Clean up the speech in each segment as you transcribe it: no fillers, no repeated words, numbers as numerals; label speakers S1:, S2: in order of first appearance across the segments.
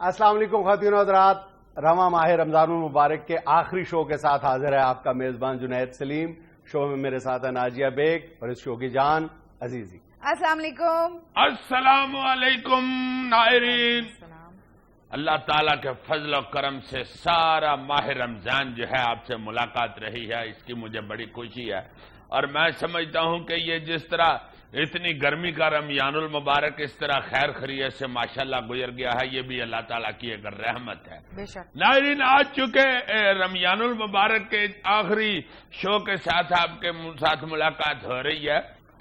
S1: السلام علیکم خواتین و حضرات، رواں ماہ رمضان المبارک کے آخری شو کے ساتھ حاضر ہے آپ کا میزبان جنید سلیم۔ شو میں میرے ساتھ ہے ناجیہ بیگ اور اس شو کی جان عزیزی۔
S2: السلام علیکم۔
S3: السلام علیکم ناظرین، اللہ تعالیٰ کے فضل و کرم سے سارا ماہ رمضان جو ہے آپ سے ملاقات رہی ہے، اس کی مجھے بڑی خوشی ہے، اور میں سمجھتا ہوں کہ یہ جس طرح اتنی گرمی کا رمضان المبارک اس طرح خیر خیریت سے ماشاءاللہ گزر گیا ہے، یہ بھی اللہ تعالیٰ کی ایک رحمت ہے۔ ناظرین، آج چونکہ رمضان المبارک کے آخری شو کے ساتھ آپ کے ساتھ ملاقات ہو رہی ہے،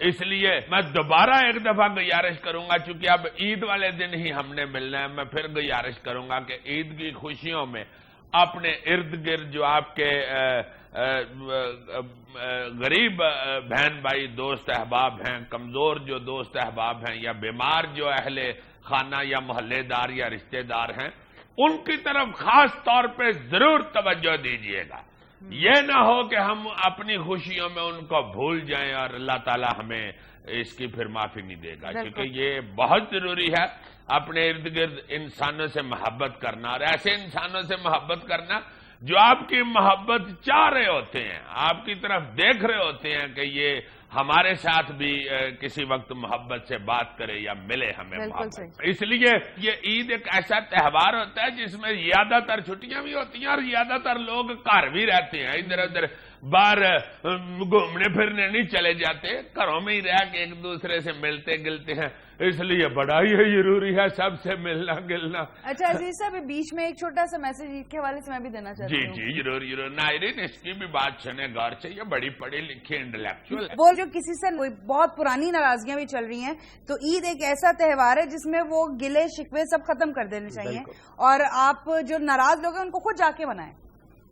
S3: اس لیے میں دوبارہ ایک دفعہ گزارش کروں گا، چونکہ اب عید والے دن ہی ہم نے ملنا ہے، میں پھر گزارش کروں گا کہ عید کی خوشیوں میں اپنے ارد گرد جو آپ کے غریب بہن بھائی دوست احباب ہیں، کمزور جو دوست احباب ہیں، یا بیمار جو اہل خانہ یا محلے دار یا رشتہ دار ہیں، ان کی طرف خاص طور پہ ضرور توجہ دیجیے گا۔ یہ نہ ہو کہ ہم اپنی خوشیوں میں ان کو بھول جائیں اور اللہ تعالی ہمیں اس کی پھر معافی نہیں دے گا، کیونکہ یہ بہت ضروری ہے اپنے ارد گرد انسانوں سے محبت کرنا، اور ایسے انسانوں سے محبت کرنا جو آپ کی محبت چاہ رہے ہوتے ہیں، آپ کی طرف دیکھ رہے ہوتے ہیں کہ یہ ہمارے ساتھ بھی کسی وقت محبت سے بات کرے یا ملے ہمیں محبت۔ اس لیے یہ عید ایک ایسا تہوار ہوتا ہے جس میں زیادہ تر چھٹیاں بھی ہوتی ہیں اور زیادہ تر لوگ گھر بھی رہتے ہیں، ادھر ادھر باہر گھومنے پھرنے نہیں چلے جاتے، گھروں میں ہی رہ کے ایک دوسرے سے ملتے گلتے ہیں، اس لیے بڑا ہی ضروری ہے سب سے ملنا گلنا۔
S2: اچھا عزیز صاحب، بیچ میں ایک چھوٹا سا میسج عید کے حوالے سے میں بھی دینا چاہتی ہوں۔
S3: جی ضرور ضرور ناظرین، اس کی بھی بات سنیں غور سے، یہ بڑی پڑھی لکھی انٹلیکچوئل ہے۔
S2: وہ جو کسی سے بہت پرانی ناراضگیاں بھی چل رہی ہیں، تو عید ایک ایسا تہوار ہے جس میں وہ گلے شکوے سب ختم کر دینے چاہیے، اور آپ جو ناراض لوگ ہیں ان کو خود جا کے منائیں۔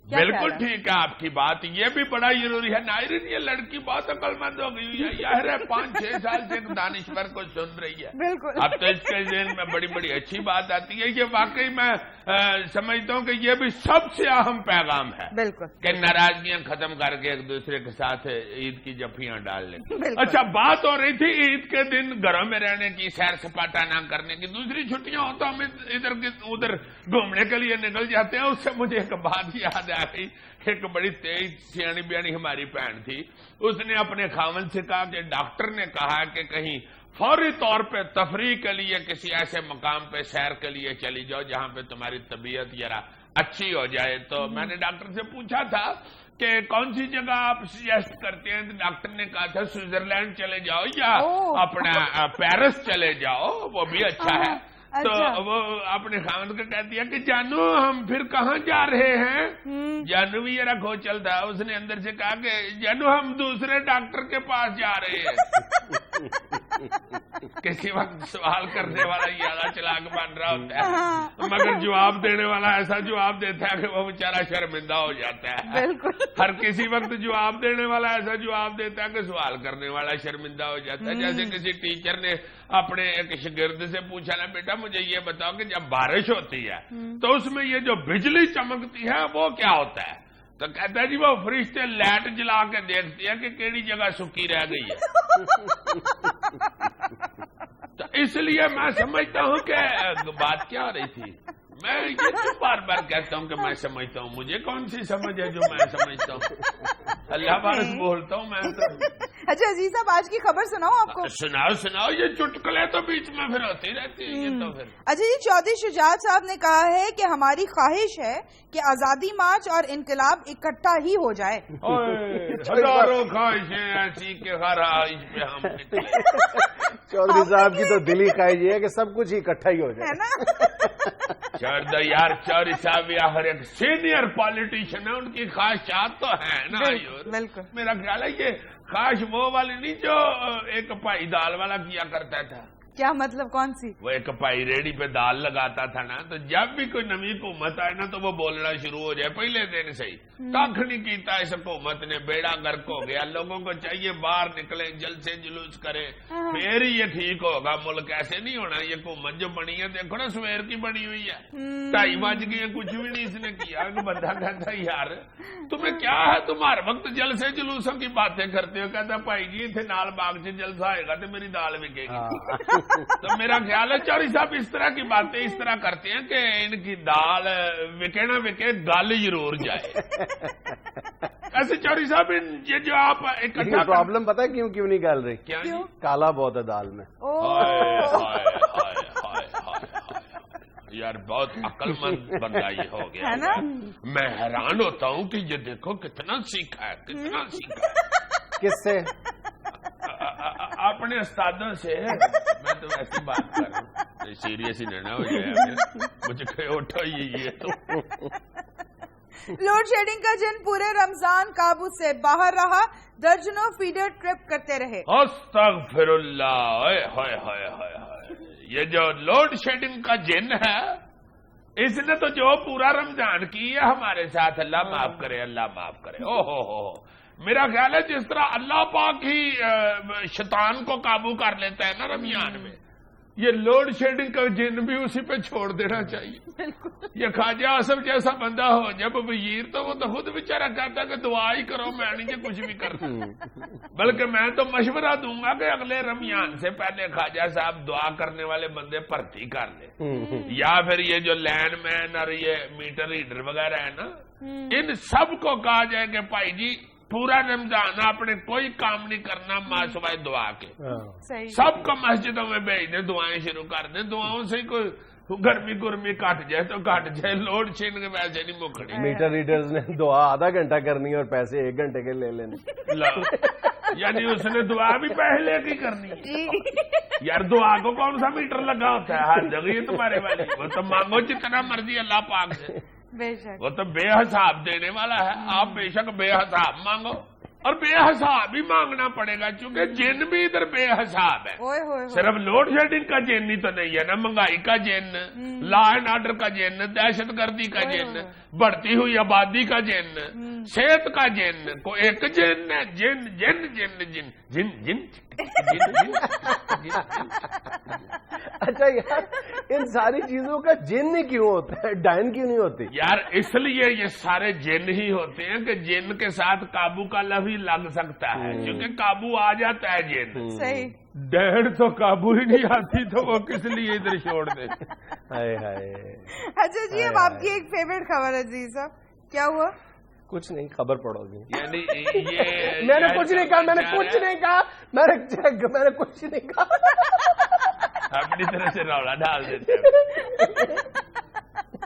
S3: بالکل ٹھیک ہے آپ کی بات، یہ بھی بڑا ضروری ہے۔ ناظرین، یہ لڑکی بہت عقل مند ہو گئی ہے، ظاہر ہے 5-6 سال سے ایک دانشور کو سن رہی ہے،
S2: بالکل۔
S3: اب تو اس کے ذہن میں بڑی بڑی اچھی بات آتی ہے۔ یہ واقعی میں سمجھتا ہوں کہ یہ بھی سب سے اہم پیغام ہے،
S2: بالکل،
S3: کہ ناراضگیاں ختم کر کے ایک دوسرے کے ساتھ عید کی جفیاں ڈال لیں۔ اچھا، بات ہو رہی تھی عید کے دن گھروں میں رہنے کی، سیر سپاٹا نہ کرنے کی، دوسری چھٹیاں ہو تو ہم ادھر ادھر گھومنے کے لیے نکل جاتے ہیں۔ اس سے مجھے ایک بات یاد آ گئی، ایک بڑی تیز سیانی بیانی ہماری بہن تھی، اس نے اپنے خاوند سے کہا کہ ڈاکٹر نے کہا کہ کہیں فوری طور پہ تفریح کے لیے کسی ایسے مقام پہ سیر کے لیے چلی جاؤ جہاں پہ تمہاری طبیعت ذرا اچھی ہو جائے۔ تو میں نے ڈاکٹر سے پوچھا تھا کہ کون سی جگہ آپ سجیسٹ کرتے ہیں، تو ڈاکٹر نے کہا تھا سوئٹزرلینڈ چلے جاؤ یا اپنا پیرس چلے جاؤ، وہ بھی اچھا ہے۔ تو وہ اپنے خاوند کو کہہ دیا کہ جانو ہم پھر کہاں جا رہے ہیں؟ جانو بھی یہ رکھو چلتا، اس نے اندر سے کہا کہ جانو ہم دوسرے ڈاکٹر کے پاس جا رہے ہیں۔ کسی وقت سوال کرنے والا زیادہ چلاک بن رہا ہوتا ہے، مگر جواب دینے والا ایسا جواب دیتا ہے کہ وہ بیچارہ شرمندہ ہو جاتا ہے۔ ہر کسی وقت جواب دینے والا ایسا جواب دیتا ہے کہ سوال کرنے والا شرمندہ ہو جاتا ہے۔ جیسے کسی ٹیچر نے اپنے ایک شاگرد سے پوچھا نا، بیٹا مجھے یہ بتاؤ کہ جب بارش ہوتی ہے تو اس میں یہ جو بجلی چمکتی ہے وہ کیا ہوتا ہے؟ تو کہتا ہے جی وہ فرشتے لائٹ جلا کے دیکھتی ہے کہ کیڑی جگہ سکی رہ گئی ہے۔ تو اس لیے میں سمجھتا ہوں کہ بات کیا ہو رہی تھی، میں یہ تو بار بار کہتا ہوں کہ میں سمجھتا ہوں، مجھے کون سی سمجھ ہے جو میں سمجھتا ہوں، اللہ بارس بولتا ہوں میں تو۔
S2: اچھا عزیز صاحب، آج کی خبر سناؤ آپ کو؟
S3: سناؤ، یہ چٹکلے تو بیچ میں پھر ہوتی رہتی ہے، یہ تو پھر۔
S2: اچھا جی، چودھری شجاعت صاحب نے کہا ہے کہ ہماری خواہش ہے کہ آزادی مارچ اور انقلاب اکٹھا ہی ہو جائے۔
S3: ہزاروں خواہشیں ایسی کہ ہر خواہش پہ ہم
S1: چودھری صاحب کی تو دلی خواہش یہ ہے کہ سب کچھ اکٹھا ہی ہو جائے۔
S3: یار چودھری صاحب ہر ایک سینئر پالیٹیشین ہے، ان کی خواہشات تو ہیں نا۔
S2: بالکل،
S3: میرا خیال ہے یہ خواہش وہ والی نہیں جو ایک پائی دال والا کیا کرتا تھا۔
S2: کیا مطلب، کون سی؟
S3: وہ ایک پائی ریڑھی پہ دال لگاتا تھا نا، تو جب بھی کوئی نئی حکومت آئے نا تو وہ بولنا شروع ہو جائے پہلے دن سے ہی، کھ نہیں کیتا اس حکومت نے، بیڑا گرک ہو گیا، لوگوں کو چاہیے باہر نکلے، جلسے جلوس کرے، پھر ہی یہ ٹھیک ہوگا۔ ملک ایسے نہیں ہونا، یہ حکومت جو بنی ہے دیکھو نا سویر کی بنی ہوئی ہے، 2:30 بج گئے، کچھ بھی نہیں اس نے کیا۔ بندہ کہتا ہے یار تمہیں کیا ہے، تم ہر وقت جلسے جلوسوں کی باتیں کرتے ہو۔ کہتا بھائی جی اتنے نال باغ سے جلسہ آئے گا تو میری دال بکے گی۔ تو میرا خیال ہے چوری صاحب اس طرح کی باتیں اس طرح کرتے ہیں کہ ان کی دال وکے نہ وکے گل ضرور جائے. ایسے چوری صاحب یہ جو آپ اکٹھا
S1: پرابلم پتا ہے کیوں نہیں گل رہی؟
S3: کیا
S1: کالا بہت ہے دال میں.
S3: یار بہت عقل مند بندہ یہ ہو گیا ہے نا. میں حیران ہوتا ہوں کہ یہ دیکھو کتنا سیکھا ہے, کتنا سیکھا ہے.
S1: کس سے؟
S3: اپنے استادوں سے. میں تو ایسی بات کر رہا ہوں, سیریس ہی لینا ہو جائے مجھے کہ اٹھو یہ تو.
S2: لوڈ شیڈنگ کا جن پورے رمضان قابو سے باہر رہا, درجنوں فیڈر ٹرپ کرتے رہے.
S3: استغفر اللہ. ہائے ہائے ہائے ہائے. یہ جو لوڈ شیڈنگ کا جن ہے اس نے تو جو پورا رمضان کی ہے ہمارے ساتھ, اللہ معاف کرے, اللہ معاف کرے. او ہو میرا خیال ہے جس طرح اللہ پاک ہی شیطان کو قابو کر لیتا ہے نا رمضان میں, یہ لوڈ شیڈنگ کا جن بھی اسی پہ چھوڑ دینا چاہیے. یہ خواجہ آصف جیسا بندہ ہو جب وزیر تو وہ تو خود بیچارہ کہتا کہ دعا ہی کرو, میں نہیں کچھ بھی کرتا. بلکہ میں تو مشورہ دوں گا کہ اگلے رمضان سے پہلے خواجہ صاحب دعا کرنے والے بندے بھرتی کر لیں, یا پھر یہ جو لینڈ مین اور یہ میٹر ریڈر وغیرہ ہے نا, ان سب کو کہا جائے کہ بھائی جی پورا رمضان آپ نے کوئی کام نہیں کرنا ماں سوائے دعا کے. سب کو مسجدوں میں بھیج دیں, دعائیں شروع کر دیں. دعاؤں سے کوئی گرمی کٹ جائے تو کٹ جائے, لوڈ شیڈنگ ویسے نہیں مکڑی.
S1: میٹر ریڈرز نے دعا آدھا گھنٹہ کرنی ہے اور پیسے 1 گھنٹے کے لے لینے.
S3: یعنی اس نے دعا بھی پہلے کی کرنی ہے. یار دعا کو کون سا میٹر لگا ہوتا ہے ہر جگہ, یہ تمہارے والی. وہ تو مانگو جتنا مرضی اللہ پاک سے, وہ تو بے حساب دینے والا ہے. آپ بے شک بے حساب مانگو, اور بے حساب ہی مانگنا پڑے گا کیونکہ جن بھی ادھر بے حساب ہے. صرف لوڈ شیڈنگ کا جن ہی تو نہیں ہے نا, مہنگائی کا جن, لا اینڈ آرڈر کا جن, دہشت گردی کا جن, بڑھتی ہوئی آبادی کا جن, صحت کا جن. کو ایک جن ہے, جن جن جن جن جن جن.
S1: اچھا یار ان ساری چیزوں کا جن کیوں ہوتا ہے, ڈائن کیوں نہیں ہوتی؟
S3: یار اس لیے یہ سارے جن ہی ہوتے ہیں کہ جن کے ساتھ قابو کا لفظ ہی لگ سکتا ہے, کیونکہ قابو آ جاتا ہے جن.
S2: صحیح.
S3: ڈیڑھ تو قابو ہی نہیں آتی تو وہ کس لیے ادھر چھوڑ دے.
S2: اچھا جی, اب آپ کی ایک فیوریٹ خبر ہے جی صاحب, کیا ہوا؟
S1: کچھ نہیں, خبر پڑھو گی.
S3: یعنی
S1: میں نے کچھ نہیں کہا, میں نے کچھ نہیں کہا, میں نے کچھ نہیں کہا.
S3: اپنی طرح سے رولا ڈال دیتے ہیں.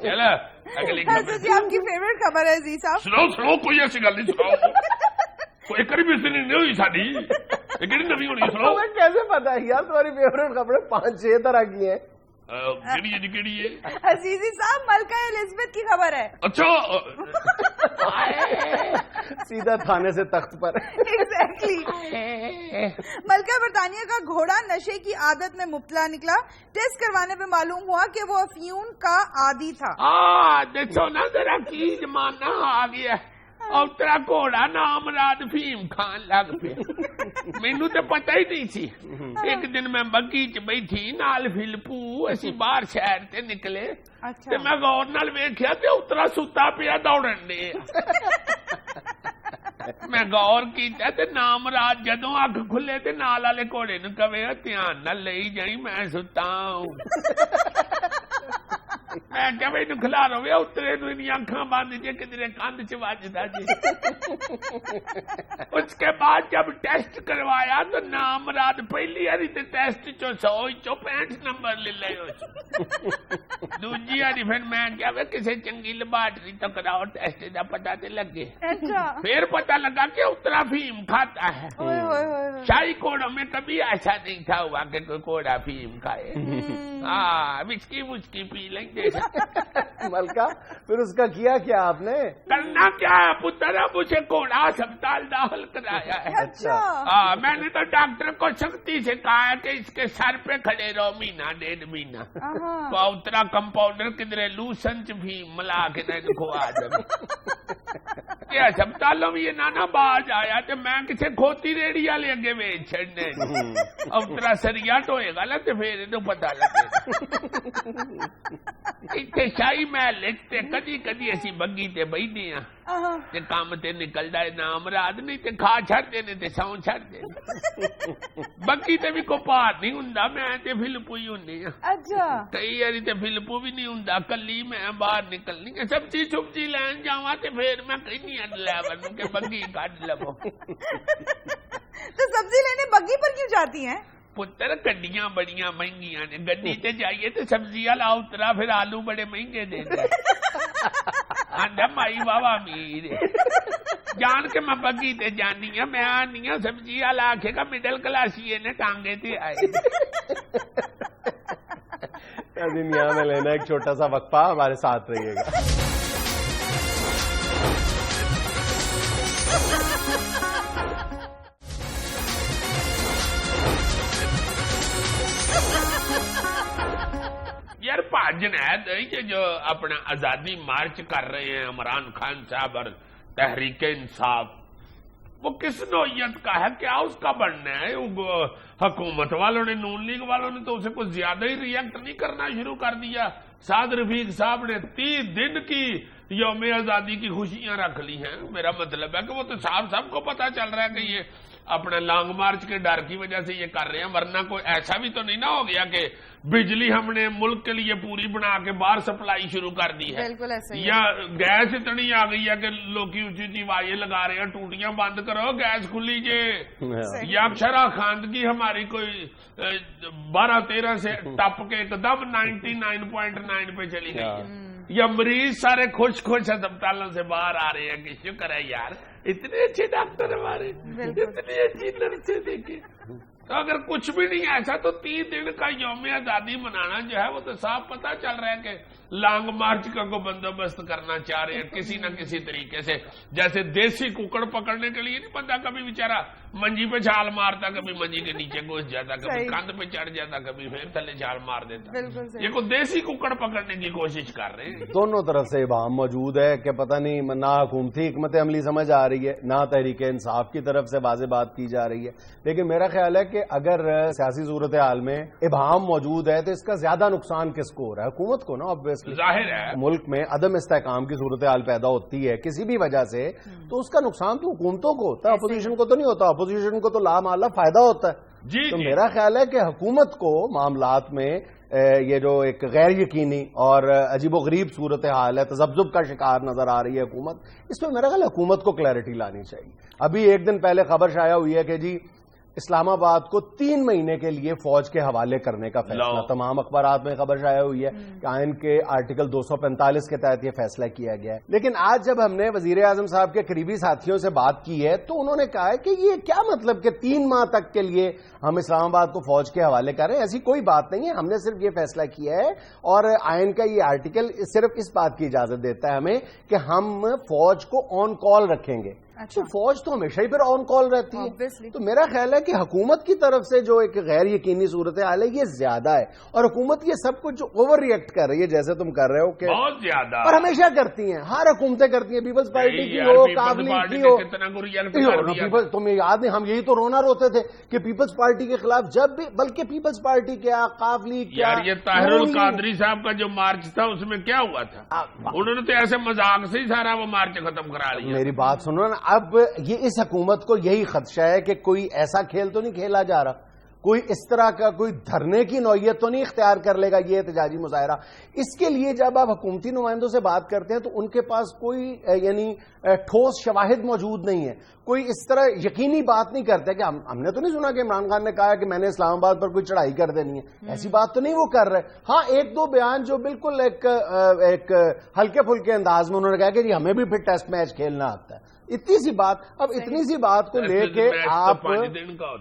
S3: چلو اگلی خبر.
S2: جی آپ کی فیوریٹ خبر ہے جی صاحب.
S3: سنو کوئی ایسی گل نہیں, سناؤ. کوئی ایک بھی نہیں ہوئی ساری, لیکن نوی ہونی. سنو.
S1: کیسے پتا ہے یار تمہاری فیوریٹ خبریں 5-6 طرح کی ہیں.
S3: کیڑی ہے
S2: عزیزی صاحب, ملکہ الزبتھ کی خبر ہے.
S3: اچھا
S1: سیدھا تھانے سے تخت پر.
S2: ایگزیکٹلی. ملکہ برطانیہ کا گھوڑا نشے کی عادت میں مبتلا نکلا. ٹیسٹ کروانے پہ معلوم ہوا کہ وہ افیون کا عادی تھا.
S3: دیکھو نا ذرا کی زمانہ آ گیا, اور تیرا گھوڑا نام رات فیم کھان لگ پیا. مینو تو پتہ ہی نہیں سی. ایک دن میں بگی چ بیٹھی نال فلپو, اسی باہر شہر تے نکلے, تے میں غور نال ویکھیا تے اترا ستا پیا دوڑن دے. میں غور کیتا تے نام رات جدوں اکھ کھلے تے نال والے گھوڑے نوں کہے دھیان نال لئی جائی میں ستا ہوں. میں کیا بھائی کھلا رہو اترے اکھاں بند جی کدھر کندھ چ وجدا جی. اس کے بعد جب ٹیسٹ کروایا تو نام رات پہلی ہری ٹیسٹ 165 نمبر لے لے. دوجی ہری پھر میں کیا کسی چنگی لیبارٹری تو کراؤ ٹیسٹ کا پتا تو لگے. پھر پتا لگا کہ اترا فیم کھاتا ہے. شاہی گھوڑوں میں کبھی ایسا نہیں تھا ہوا کہ کوئی گھوڑا فیم کھائے. ہاں وسکی وسکی پی لیں گے.
S1: ملکہ پھر اس کا کیا آپ نے؟
S3: کرنا کیا ہے پتر, مجھے گھوڑا اسپتال داخل کرایا ہے.
S1: اچھا.
S3: میں نے تو ڈاکٹر کو سختی سے کہا ہے کہ اس کے سر پہ کھڑے رہو 1.5 مہینہ. تو اترا کمپاؤنڈر کدھر لوسنچ بھی ملا کے نہیں کھوا دے. کہ اسپتالوں میں یہ نانا باز آیا تو میں کسی کھوتی ریڑھی والے اگے ویچ چڑنے. اترا سریا ٹوئے گا نا تو پھر پتا لگے. اتنے شاہی محل تے کدی کدی اسی بگی تے بہنے ہاں تے کام تے نکلدا ہے نام رات نہیں تے کھا چھڑدے نے تے سوں چھڑدے بگی تے بھی کو پار نہیں ہوندا میں تے فلپو ہی ہوندی ہاں
S2: اچھا
S3: کئی واری تے فلپو بھی نہیں ہوندا کلی میں باہر نکلنی سبزی لین جاواں تے پھر میں کہنی لے ونوں کہ بگی کڈ لو
S2: تو سبزی لینے بگی پر کیوں جاتی ہیں
S3: پتر گڈیاں بڑیاں مہنگیاں نے گڈی تے جائیے تے سبزیاں لاؤ اترا پھر آلو بڑے مہنگے دے دے آندا مائی بابا امیر جان کے میں بگی تے جانی ہوں میں آنی ہوں سبزیاں لا کے کا مڈل کلاسی نے ٹانگے تے آئے
S1: یہاں میں لینا ایک چھوٹا سا وقفہ ہمارے ساتھ رہیے گا
S3: یار جنید یہ جو اپنا آزادی مارچ کر رہے ہیں عمران خان صاحب اور تحریک انصاف وہ کس نوعیت کا ہے کیا اس کا بننا ہے حکومت والوں نے نون لیگ والوں نے تو اسے کچھ زیادہ ہی ریئیکٹ نہیں کرنا شروع کر دیا سعد رفیق صاحب نے 30 دن کی یوم آزادی کی خوشیاں رکھ لی ہیں میرا مطلب ہے کہ وہ تو صاحب سب کو پتا چل رہا ہے کہ یہ اپنا لانگ مارچ کے ڈر کی وجہ سے یہ کر رہے ہیں ورنہ کوئی ایسا بھی تو نہیں نہ ہو گیا کہ بجلی ہم نے ملک کے لیے پوری بنا کے باہر سپلائی شروع کر دی ہے یا گیس اتنی آ گئی ہے کہ لوگ اونچی اونچی وائیں لگا رہے ہیں ٹوٹیاں بند کرو گیس کھلی جے یا شرح خواندگی ہماری کوئی 12-13 سے ٹپ کے ایک دم 99.9 پہ چلی گئی ہے یا مریض سارے خوش ہسپتالوں سے باہر آ رہے ہیں کہ شکر ہے یار اتنے اچھے ڈاکٹر ہمارے اتنی اچھی نرسیں دیکھیں تو اگر کچھ بھی نہیں ایسا تو 30 دن کا یوم آزادی منانا جو ہے وہ تو صاف پتا چل رہا ہے کہ لانگ مارچ کا کو بندوبست کرنا چاہ رہے ہیں کسی نہ کسی طریقے سے جیسے دیسی ککڑ پکڑنے کے لیے نہیں بندہ کبھی بیچارہ منجی پہ چھال مارتا کبھی منجی کے نیچے گھس جاتا کبھی کاندھ پہ چڑھ جاتا کبھی پھر تھلے چھال مار دیتا یہ کو دیسی ککڑ پکڑنے کی کوشش کر رہے ہیں
S1: دونوں طرف سے ابہام موجود ہے کہ پتہ نہیں نہ حکومتی حکمت عملی سمجھ آ رہی ہے نہ تحریک انصاف کی طرف سے واضح بات کی جا رہی ہے لیکن میرا خیال ہے کہ اگر سیاسی صورتحال میں ابہام موجود ہے تو اس کا زیادہ نقصان کس کو ہو رہا ہے حکومت کو نا obviously
S3: ظاہر ہے
S1: ملک میں عدم استحکام کی صورتحال پیدا ہوتی ہے کسی بھی وجہ سے تو اس کا نقصان تو حکومتوں کو ہوتا ہے اپوزیشن کو تو نہیں ہوتا اپوزیشن کو تو لامحالہ فائدہ ہوتا ہے تو میرا خیال ہے کہ حکومت کو معاملات میں یہ جو ایک غیر یقینی اور عجیب و غریب صورتحال ہے تذبذب کا شکار نظر آ رہی ہے حکومت اس میں میرا خیال ہے حکومت کو کلیئرٹی لانی چاہیے ابھی ایک دن پہلے خبر شائع ہوئی ہے کہ جی اسلام آباد کو 3 مہینے کے لیے فوج کے حوالے کرنے کا فیصلہ تمام اخبارات میں خبر شائع ہوئی ہے کہ آئین کے آرٹیکل 245 کے تحت یہ فیصلہ کیا گیا ہے لیکن آج جب ہم نے وزیر اعظم صاحب کے قریبی ساتھیوں سے بات کی ہے تو انہوں نے کہا ہے کہ یہ کیا مطلب کہ 3 ماہ تک کے لیے ہم اسلام آباد کو فوج کے حوالے کر رہے ہیں ایسی کوئی بات نہیں ہے ہم نے صرف یہ فیصلہ کیا ہے اور آئین کا یہ آرٹیکل صرف اس بات کی اجازت دیتا ہے ہمیں کہ ہم فوج کو آن کال رکھیں گے تو فوج تو ہمیشہ ہی پھر آن کال رہتی ہے تو میرا خیال ہے کہ حکومت کی طرف سے جو ایک غیر یقینی صورتحال ہے یہ زیادہ ہے اور حکومت یہ سب کچھ جو اوور ریئیکٹ کر رہی ہے جیسے تم کر رہے ہو کہ
S3: بہت زیادہ
S1: اور ہمیشہ کرتی ہیں ہر حکومتیں کرتی ہیں پیپلز پارٹی کی ہو قابلی کی ہو تمہیں یاد نہیں ہم یہی تو رونا روتے تھے کہ پیپلز پارٹی کے خلاف جب بھی بلکہ پیپلز پارٹی کیا قابلی کیا
S3: یہ طاہر القادری صاحب کا جو مارچ تھا اس میں کیا ہوا تھا انہوں نے تو ایسے مذاق سے ہی سارا وہ مارچ ختم کرا لیا
S1: میری بات سنو نا اب یہ اس حکومت کو یہی خدشہ ہے کہ کوئی ایسا کھیل تو نہیں کھیلا جا رہا کوئی اس طرح کا کوئی دھرنے کی نوعیت تو نہیں اختیار کر لے گا یہ احتجاجی مظاہرہ اس کے لیے جب آپ حکومتی نمائندوں سے بات کرتے ہیں تو ان کے پاس کوئی یعنی ٹھوس شواہد موجود نہیں ہے کوئی اس طرح یقینی بات نہیں کرتے کہ ہم نے تو نہیں سنا کہ عمران خان نے کہا کہ میں نے اسلام آباد پر کوئی چڑھائی کر دینی ہے ایسی بات تو نہیں وہ کر رہے ہاں 1-2 بیان جو بالکل ایک ہلکے پھلکے انداز میں انہوں نے کہا کہ جی ہمیں بھی پھر ٹیسٹ میچ کھیلنا آتا ہے اتنی سی بات اب اتنی سی بات کو لے کے آپ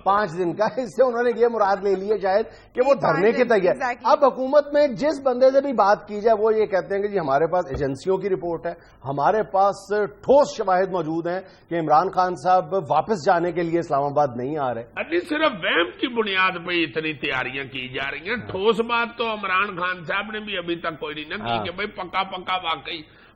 S1: 5 دن کا اس سے انہوں نے یہ مراد لے لی ہے شاید کہ وہ دھرنے کی تیار اب حکومت میں جس بندے سے بھی بات کی جائے وہ یہ کہتے ہیں کہ جی ہمارے پاس ایجنسیوں کی رپورٹ ہے ہمارے پاس ٹھوس شواہد موجود ہیں کہ عمران خان صاحب واپس جانے کے لیے اسلام آباد نہیں آ رہے
S3: صرف وہم کی بنیاد پہ اتنی تیاریاں کی جا رہی ہیں ٹھوس بات تو عمران خان صاحب نے بھی ابھی تک کوئی نہیں کی کہ بھائی پکا واقعی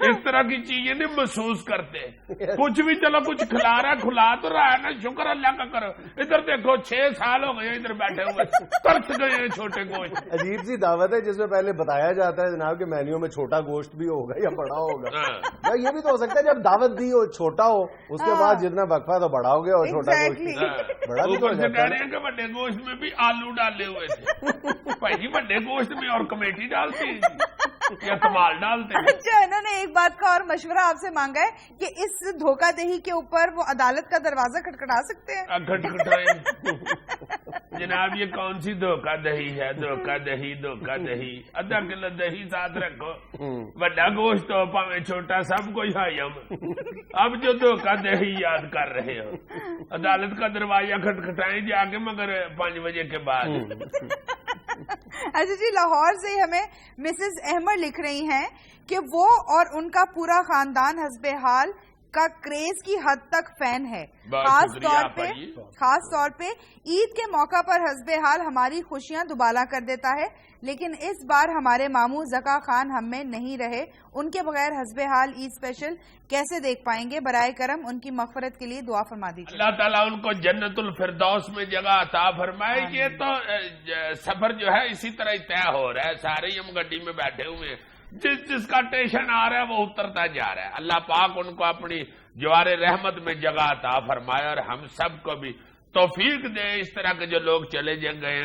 S3: اس طرح کی چیزیں نہیں محسوس کرتے. کچھ بھی چلو کچھ کھلا رہا کھلا تو رہا ہے نا, شکر اللہ کا کرو. ادھر دیکھو 6 سال ہو گئے ادھر بیٹھے ہوئے, ترس گئے ہیں چھوٹے گوشت.
S1: عجیب سی دعوت ہے جس میں پہلے بتایا جاتا ہے جناب کہ مینیو میں چھوٹا گوشت بھی ہوگا یا بڑا ہوگا. یہ بھی تو ہو سکتا ہے جب دعوت دی ہو چھوٹا ہو, اس کے بعد جتنا وقفہ تو بڑا ہو گیا اور چھوٹا گوشت بڑا بھی تو
S3: کہہ رہے ہیں کہ بڑے گوشت میں بھی آلو ڈالے ہوئے تھے. بھائی جی بڑے گوشت میں اور کمیٹی ڈالتے ہیں یا کمال ڈالتے ہیں.
S2: اچھا, انہوں نے ایک بات کا اور مشورہ آپ سے مانگا ہے کہ اس دھوکہ دہی کے اوپر وہ عدالت کا دروازہ کھٹکھٹا سکتے ہیں.
S3: کھٹکھٹائیں جناب, یہ کون سی دھوکہ دہی ہے؟ دھوکہ دہی دھوکہ دہی. آدھا کلو دہی ساتھ رکھو, بڑا گوشت ہو پاویں چھوٹا, سب کو اب جو دھوکہ دہی یاد کر رہے ہو, عدالت کا دروازہ کھٹکھٹائیں جا کے مگر 5 بجے کے بعد.
S2: اچھا جی, لاہور سے ہمیں مسز احمد لکھ رہی ہیں کہ وہ اور ان کا پورا خاندان حسب حال کا کریز کی حد تک فین ہے. خاص طور پہ عید کے موقع پر حسب حال ہماری خوشیاں دوبالا کر دیتا ہے, لیکن اس بار ہمارے ماموں زکا خان ہم میں نہیں رہے. ان کے بغیر حسب حال عید اسپیشل کیسے دیکھ پائیں گے؟ برائے کرم ان کی مغفرت کے لیے دعا فرما دیجیے.
S3: اللہ تعالیٰ ان کو جنت الفردوس میں جگہ عطا فرمائے. یہ تو سفر جو ہے اسی طرح طے ہو رہا ہے, سارے ہم گڈی میں بیٹھے ہوئے ہیں, جس کا ٹیشن آ رہا ہے وہ اترتا جا رہا ہے. اللہ پاک ان کو اپنی جوار رحمت میں جگہ عطا فرمائے اور ہم سب کو بھی توفیق دے اس طرح کے جو لوگ چلے گئے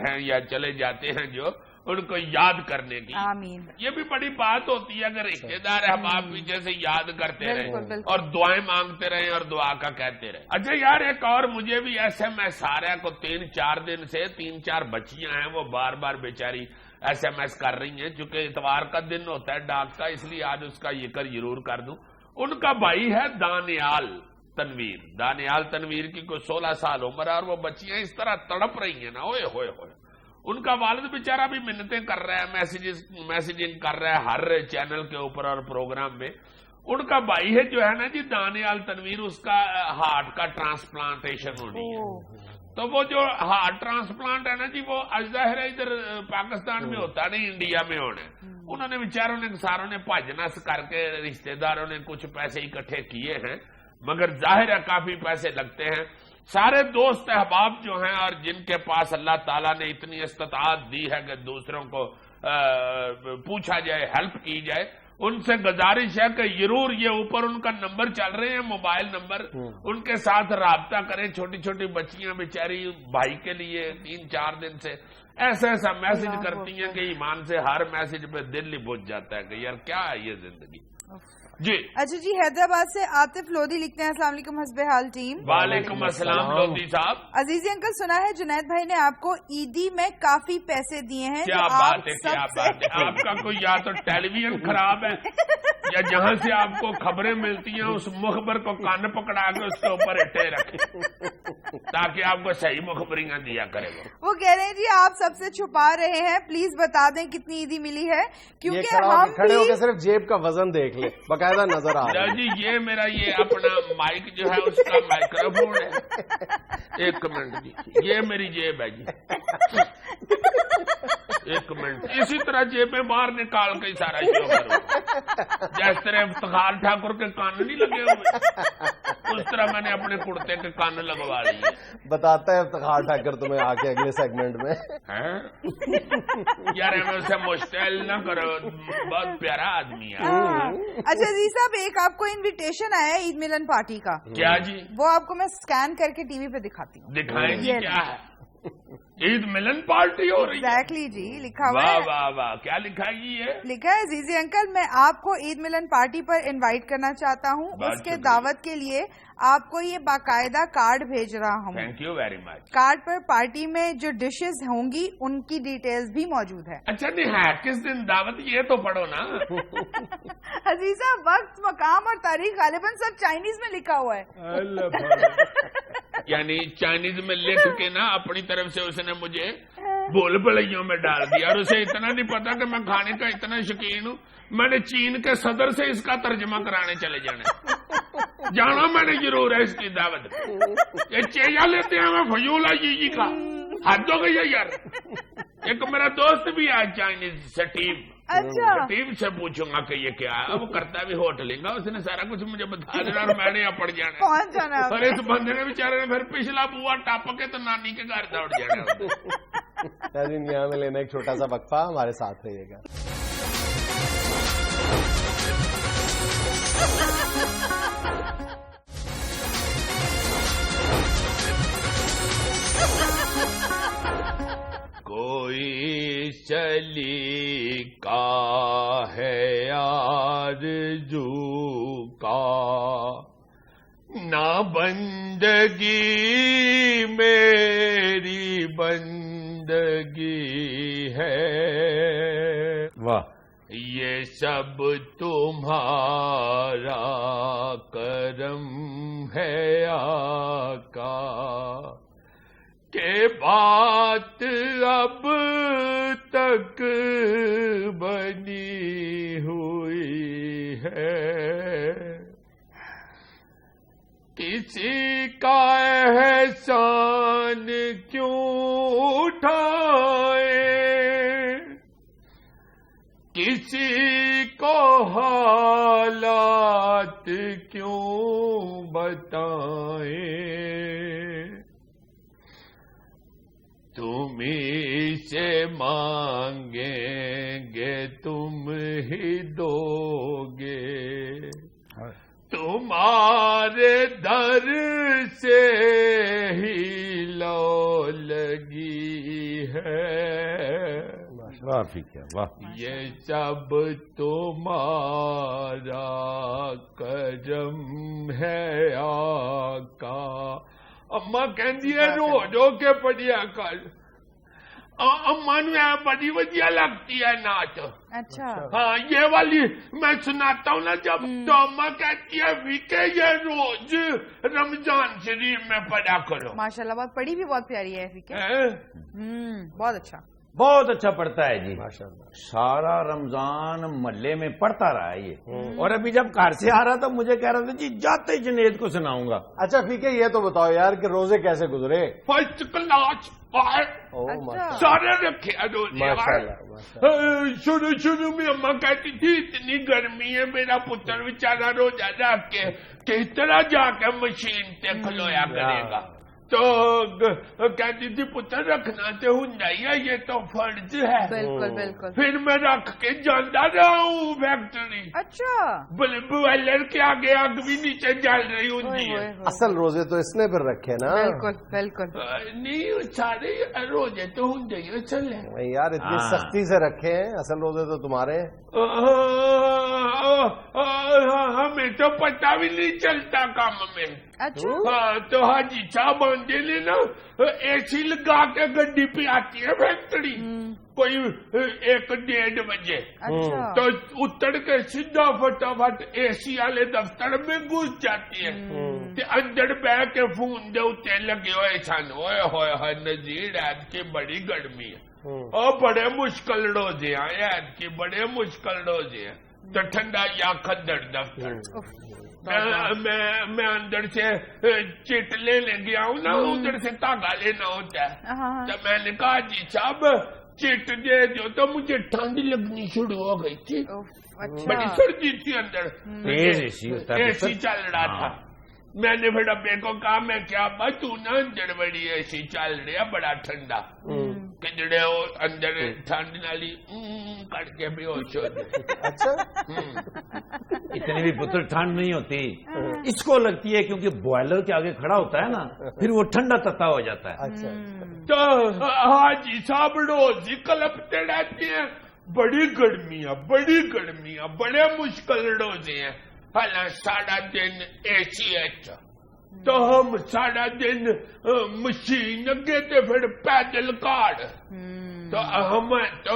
S3: ہیں یا چلے جاتے ہیں جو ان کو یاد کرنے کی.
S2: آمین. یہ
S3: بھی بڑی بات ہوتی ہے اگر رشتے دار احباب پیچھے سے یاد کرتے رہے اور دعائیں مانگتے رہے اور دعا کا کہتے رہے. اچھا یار, ایک اور مجھے بھی SMS آ رہا ہے کو 3-4 دن سے 3-4 بچیاں ہیں وہ بار بار بیچاری SMS کر رہی ہیں. چونکہ اتوار کا دن ہوتا ہے ڈاک کا, اس لیے آج اس کا ذکر ضرور کر دوں. ان کا بھائی ہے دانیال تنویر کی کوئی 16 سال عمر ہے, اور وہ بچیاں اس طرح تڑپ رہی ہیں نا, اوئے ہوئے ہوئے. ان کا والد بیچارہ بھی منتیں کر رہا ہے, میسیجنگ کر رہا ہے ہر چینل کے اوپر اور پروگرام میں. ان کا بھائی ہے جو ہے نا جی دانیال تنویر, اس کا ہارٹ کا ٹرانسپلانٹیشن ہونی ہے. تو وہ جو ہارٹ ٹرانسپلانٹ ہے نا جی, وہ ظاہر ہے ادھر پاکستان میں ہوتا نہیں, انڈیا میں ہونا ہے. انہوں نے بیچاروں نے ساروں نے بھجنس کر کے رشتے داروں نے کچھ پیسے اکٹھے کیے ہیں, مگر ظاہر ہے کافی پیسے لگتے ہیں. سارے دوست احباب جو ہیں اور جن کے پاس اللہ تعالیٰ نے اتنی استطاعت دی ہے کہ دوسروں کو پوچھا جائے, ہیلپ کی جائے, ان سے گزارش ہے کہ ضرور یہ اوپر ان کا نمبر چل رہے ہیں, موبائل نمبر, ان کے ساتھ رابطہ کریں. چھوٹی چھوٹی بچیاں بیچاری بھائی کے لیے 3-4 دن سے ایسا میسج کرتی ہیں کہ ایمان سے ہر میسج پہ دل ہی بجھ جاتا ہے کہ یار کیا ہے یہ زندگی. جی
S2: اچھا جی, حیدرآباد سے عاطف لودھی لکھتے ہیں السلام علیکم حسب حال ٹیم.
S3: وعلیکم السلام لودھی صاحب.
S2: عزیزی انکل, سنا ہے جنید بھائی نے آپ کو عیدی میں کافی پیسے دیے ہیں.
S3: کیا بات ہے, کیا بات ہے. آپ کا کوئی یا تو ٹیلی ویژن خراب ہے یا جہاں سے آپ کو خبریں ملتی ہیں اس مخبر کو کان پکڑا کے اس کے اوپر اٹھے رکھے تاکہ آپ کو صحیح مخبریاں دیا کرے.
S2: وہ کہہ رہے ہیں جی آپ سب سے چھپا رہے ہیں, پلیز بتا دیں کتنی عیدی ملی ہے, کیونکہ ہم
S1: کھڑے ہو کے صرف جیب کا وزن دیکھ لیں, باقاعدہ نظر آ رہا ہے.
S3: جی یہ میرا یہ اپنا مائک جو ہے اس کا مائکرو فون ہے. 1 منٹ جی, یہ میری جیب ہے جی, 1 منٹ. اسی طرح جیبیں باہر نکال کے سارا شو کرو, جس طرح افتخار ٹھاکر کے کان نہیں لگے ہوئے اس طرح میں نے اپنے کرتے کے کان لگوا لیے.
S1: بتاتا ہے افتخار ٹھاکر تمہیں آ کے اگلے سیگمنٹ میں.
S3: یار ہمیں اسے مشتعل نہ کرو, بہت پیارا آدمی ہے.
S2: اچھا جی صاحب, ایک آپ کو انویٹیشن آیا ہے عید ملن پارٹی کا.
S3: کیا جی؟
S2: وہ آپ کو میں اسکین کر کے ٹی وی پہ دکھاتی ہوں.
S3: دکھائیں جی کیا ہے. عید ملن پارٹی ہو رہی ہے.
S2: ایگزیکٹلی جی, لکھا ہوا ہے.
S3: واہ واہ, کیا لکھا ہے جی؟ یہ
S2: لکھا ہے عزیزی انکل, میں آپ کو عید ملن پارٹی پر انوائٹ کرنا چاہتا ہوں. اس کے دعوت کے لیے آپ کو یہ باقاعدہ کارڈ بھیج رہا ہوں.
S3: Thank you very much.
S2: Card per party میں جو ڈشز ہوں گی ان کی ڈیٹیلز بھی موجود ہے.
S3: اچھا نہیں ہے, کس دن دعوت یہ تو پڑھو نا.
S2: عزیزہ, وقت, مقام اور تاریخ غالباً سب چائنیز میں لکھا ہوا ہے.
S3: یعنی چائنیز میں لکھ کے نا اپنی طرف سے اس نے مجھے بول بلائیوں میں ڈال دیا, اور اسے اتنا نہیں پتا کہ میں کھانے کا اتنا شوقین ہوں. میں نے چین کے صدر سے اس کا ترجمہ کرانے چلے جانا میں نے ضرور ہے اس کی دعوت. یہ چیزیں لیتے ہیں میں فضول جی کا, حد ہو گئی ہے یار. ایک میرا دوست بھی ہے چائنیز سٹیو,
S2: اچھا
S3: ٹیم سے پوچھوں گا کہ یہ کیا ہے. وہ کرتا بھی ہوٹلنگ ہے, اس نے سارا کچھ مجھے بتا دینا اور میں نے یہاں پڑ جانا.
S2: پہنچ جانا
S3: اور اس بندے نے بیچارے نے پھر پچھلا بوا ٹاپ کے تو نانی کے گھر دوڑ جانا.
S1: یہاں میں لینا ایک چھوٹا سا وقفہ, ہمارے ساتھ رہیے گا.
S3: کوئی چلی کا ہے آرزو کا, نہ بندگی میری بندگی ہے.
S1: واہ.
S3: یہ سب تمہارا کرم ہے آقا, کہ بات اب تک بنی ہوئی ہے. کسی کا احسان کیوں اٹھائے, کسی کو حالات کیوں بتائیں. تم ہی سے مانگیں گے تم ہی دو گے, تمہارے در سے ہی لو لگی ہے. یہ سب تمہارا کرم ہے آقا. اما کہندی ہے رو کے پڑھیا کر. اما نو بڑی ودیا لگتی ہے نعت.
S2: اچھا
S3: ہاں یہ والی میں سناتا ہوں نا جب, تو اما کہتی ہے کہ یہ روز رمضان شریف میں پڑھا کرو.
S2: ماشاءاللہ بات پڑھی بھی بہت پیاری ہے فیکے. بہت اچھا,
S4: بہت اچھا پڑھتا ہے جی. سارا رمضان محلے میں پڑھتا رہا ہے یہ, اور ابھی جب گھر سے آ رہا تھا مجھے کہہ رہا تھا جی جاتے جنید کو سناؤں گا.
S1: اچھا ٹھیک ہے, یہ تو بتاؤ یار کہ روزے کیسے گزرے؟
S3: فرسٹ کلاس سارے رکھے روزے. شروع میں اما کہتی تھی اتنی گرمی ہے, میرا پتر بیچارہ روزہ رکھ کے کس طرح جا کے مشین سے کھلویا کرے گا. تو کہتی تھی پتر رکھنا تو ہوں ہے, یہ تو فرض ہے.
S2: بالکل بالکل.
S3: پھر میں رکھ کے جانا رہا ہوں فیکٹری.
S2: اچھا
S3: بوائلر کے آگے آگ بھی نیچے جل رہی ہوں.
S1: اصل روزے تو اس نے پھر رکھے نا.
S2: بالکل بالکل.
S3: نہیں سارے روزے تو ہوں چلے
S1: یار, اتنی سختی سے رکھے ہیں, اصل روزے تو تمہارے.
S3: ہمیں تو پتہ بھی نہیں چلتا کام میں.
S2: اچھا
S3: ہاں تو حاجی صاحب آندے نے نا اے سی لگا کے گڈی پہ آتی ہے فیکٹری کوئی 1-1:30 بجے. تو اتر کے سیدھا فٹافٹ اے سی والے دفتر میں گھس جاتی ہے. اندر بہ کے فون دے اتنے لگے ہوئے سن. ہوئے ہوئے نذیر عید کی بڑی گرمی ہے, اور بڑے مشکل روزے ہیں عید کی, بڑے مشکل روزے ہیں. تو ٹھنڈا یا کھدڑ دفتر. میں اندر سے چٹ لینے گیا ہوں نا, ادھر سے تاگا لینا ہوتا ہے. تو میں نے کہا جی صاحب چٹ دے دو, تو مجھے ٹھنڈ لگنی شروع ہو گئی تھی. بڑی سردی تھی اندر, اے سی چل رہا تھا. میں نے پھر ابے کو کہا میں کیا بات تو نا اندر بڑی اے سی چل رہی ہے بڑا ٹھنڈا, کجڑے اندر ٹھنڈ نالی کٹ کے بھی ہوش ہو جائے.
S1: اچھا
S4: اتنی بھی پتر ٹھنڈ نہیں ہوتی, اس کو لگتی ہے کیونکہ بوائلر کے آگے کھڑا ہوتا ہے نا, پھر وہ ٹھنڈا تتا ہو جاتا ہے.
S1: اچھا
S3: تو حاجی صاحب روز ہی کلپتے رہتے ہیں. بڑی گرمیاں بڑے مشکل روزے ہیں. حالانکہ سارا دن اے سی ایچ, تو ہم سارا دن مشین اگے تے پھر پیدل کاٹ. تو ہمیں تو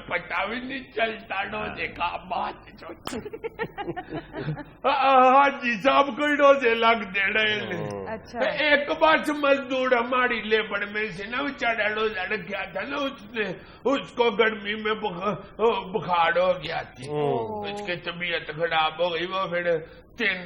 S3: پتا بھی نہیں چلتا روزے کا. بات حاجی صاحب کو روزے لگ دے رہے. ایک بات مزدور ہماری لیبر میں سے نا بیچارہ روزہ رکھا تھا نا, اس کو گرمی میں بخار ہو گیا تھی, اس کی طبیعت خراب ہو گئی. وہ پھر 3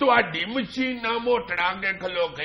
S3: ਤੁਹਾਡੀ ਮਸ਼ੀਨਾਂ ਮੋਟਰਾਂ ਕੇ ਖਲੋ ਕੇ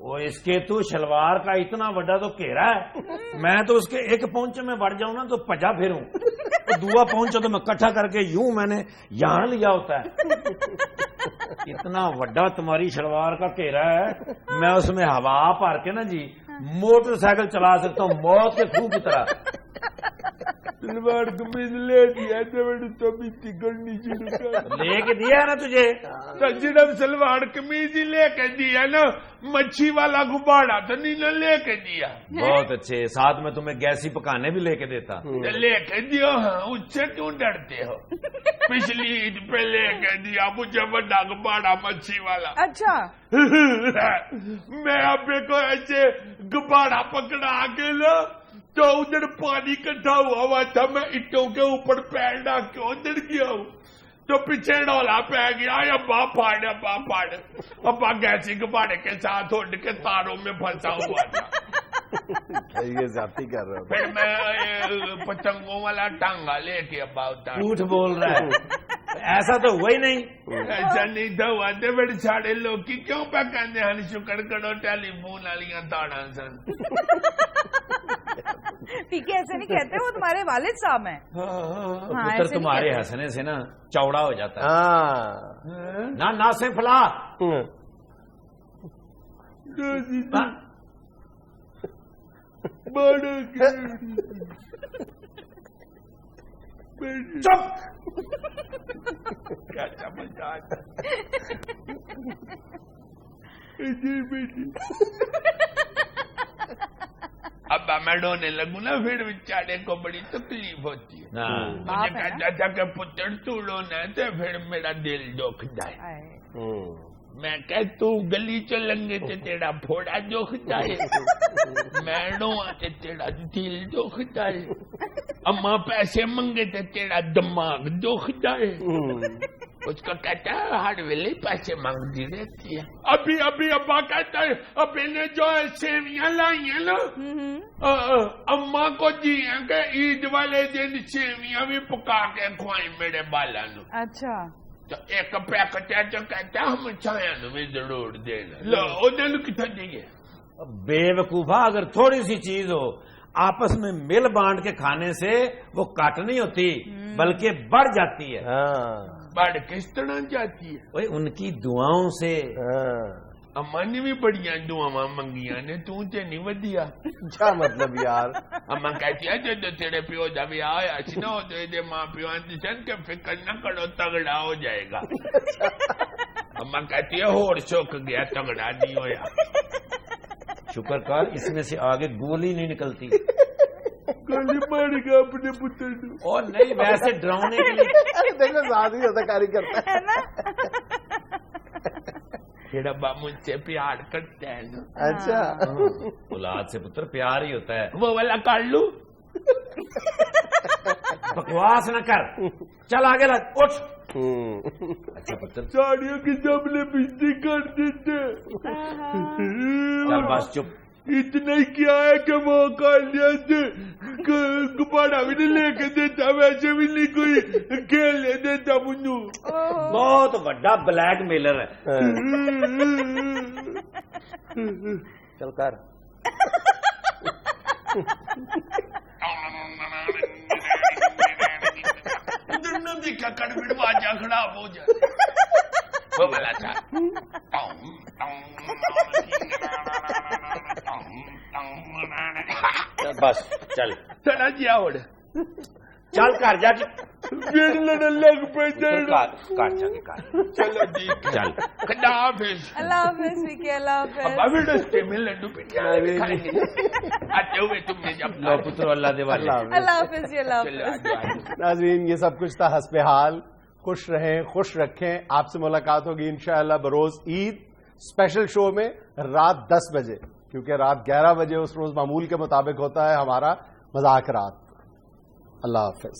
S4: وہ اس کے تو شلوار کا اتنا بڑا تو گھیرا ہے، میں تو اس کے ایک پونچے میں بڑھ جاؤں نا تو پجا پھروں، دوا پونچا تو میں کٹھا کر کے یوں میں نے یہاں لیا ہوتا ہے. اتنا بڑا تمہاری شلوار کا گھیرا ہے، میں اس میں ہوا بھر کے نا جی موٹر سائیکل چلا سکتا ہوں موت کے خوہ کی طرح.
S3: سلوار قمیض لے دیا تو بھی ٹکڑنی شروع کر
S4: لے کے دیا نا تجھے،
S3: تو جب سلوار قمیض ہی لے کے دیا نا، مچھی والا غبارہ تو نہیں نہ لے کے دیا.
S4: بہت اچھے، ساتھ میں تمہیں گیسی پکانے بھی لے کے دیتا.
S3: لے کے دیو، ہاں اس سے کیوں ڈرتے ہو؟ پچھلی عید پہ لے کے دیا مجھے بڑا غبارہ مچھی والا.
S2: اچھا
S3: میں اب کو ایسے غبارہ پکڑا کے نا تو ادھر پانی کٹھا ہوا تھا، میں اٹوں کے اوپر پیر ڈال کے ادھر گیا ہوں تو پیچھے ڈولا پہ گیا، ابا پھاڑ ابا پھاڑ. ابا گیسی غبارے کے ساتھ اڑ کے تاروں میں پھنسا ہوا تھا.
S1: یہ زیادتی کر رہے ہو.
S3: پھر میں پتنگوں والا ٹانگا لے کے ابا اتار.
S4: جھوٹ بول رہا ہے، ایسا تو ہوا ہی نہیں.
S3: ایسا نہیں تھا ہوا تھے. بڑے ساڑے لوگ کی کیوں پہ کہنے ہیں شکر کرو ٹیلی فون والیاں تاڑا سن.
S2: ٹھیک ہے، ایسے نہیں کہتے، وہ تمہارے والد صاحب ہیں.
S4: پتر تمہارے ہنسنے سے نا چوڑا ہو جاتا ہے. نہ سے فلا چپ.
S3: کیا سمجھ آتا اب میں ڈونے لگوں نا پھر بیچارے کو بڑی تکلیف ہوتی ہے. مجھے کہتا تھا کہ پتر تو رونا ہے تو پھر میرا دل دکھ جائے. میں کہ تو گلی چلیں گے تو تیرا پھوڑا دکھ جائے، میں ڈواں تو تیرا دل دکھ جائے، اما پیسے منگے تو تیرا دماغ دکھ جائے. اس کا کہتا ہے ہر ویلے پیسے مانگتی رہتی ہے. ابھی ابا کہتا ہے ابھی نے جو سیویاں لائی ہیں نا اما کو دی ہیں کہ عید والے دن سیویاں بھی پکا کے کھوائیں میرے بالا نو.
S2: اچھا
S3: تو ایک پیکٹ ہے جو کہتا ہے ہم چھایا نو بھی ضرور دینا. لو انہوں نے کتنا دیے.
S4: بے وقوفا، اگر تھوڑی سی چیز ہو آپس میں مل بانٹ کے کھانے سے وہ کٹ نہیں ہوتی بلکہ بڑھ جاتی ہے.
S3: بڑھ کس طرح جاتی ہے؟
S4: ان کی دعاؤں سے.
S3: اما نے بھی بڑیاں دعاواں منگیاں نے، تو تے نہیں ودیا.
S1: کیا مطلب یار؟
S3: اما کہتی ہے جب تیرے پیو دا بیاہ ہویا سی نا تو یہ ماں پیو آندی سن کہ فکر نہ کرو تگڑا ہو جائے گا. اما کہتی ہے ہور سوک گیا تگڑا نہیں ہویا.
S4: شکر کر اس میں سے آگے گولی نہیں نکلتی.
S3: گولی مار گا اپنے پتر کو.
S4: اور نہیں ویسے ڈراؤنے کے لیے
S1: دیکھو زیادہ ہی ہوتا کاری کرتا ہے
S2: ہے نا.
S3: پھر ابا مجھ سے پیار کرتا ہے نا.
S1: اچھا
S4: اولاد سے پتر پیار ہی ہوتا ہے.
S3: وہ والا کر لوں.
S4: بکواس نہ کر، چل آگے لگ اٹھ. اچھا پتر
S3: ساڑیوں کی سامنے بجلی کر دیتے.
S4: چل بس چپ.
S3: اتنا ہی کیا ہے کہ وہ کالیا سے غبارہ بھی نہیں لے کے دیتا، ویسے بھی نہیں کوئی کھیلنے دیتا مجھے.
S4: بہت بڑا بلیک میلر ہے.
S1: چل کر.
S3: واجہ خراب ہو جائے. وہ والا تھا
S4: بس چل
S3: چلا جی آوڑ.
S4: چل کر جا کے
S3: پھر لڑن لگ پہ
S4: کر جا کے کر.
S3: چلو جی
S4: چل.
S3: خدا حافظ.
S2: اللہ حافظ وکی، اللہ حافظ.
S3: ابھی رستے میں لڈو پہ آتے ہوئے تم نے جب
S4: لو پتر اللہ دے والے.
S2: اللہ حافظ جی، اللہ حافظ.
S1: ناظرین یہ سب کچھ تھا حسب حال. خوش رہیں، خوش رکھیں. آپ سے ملاقات ہوگی انشاءاللہ بروز عید اسپیشل شو میں رات 10 بجے، کیونکہ رات 11 بجے اس روز معمول کے مطابق ہوتا ہے ہمارا مذاکرات. اللہ حافظ.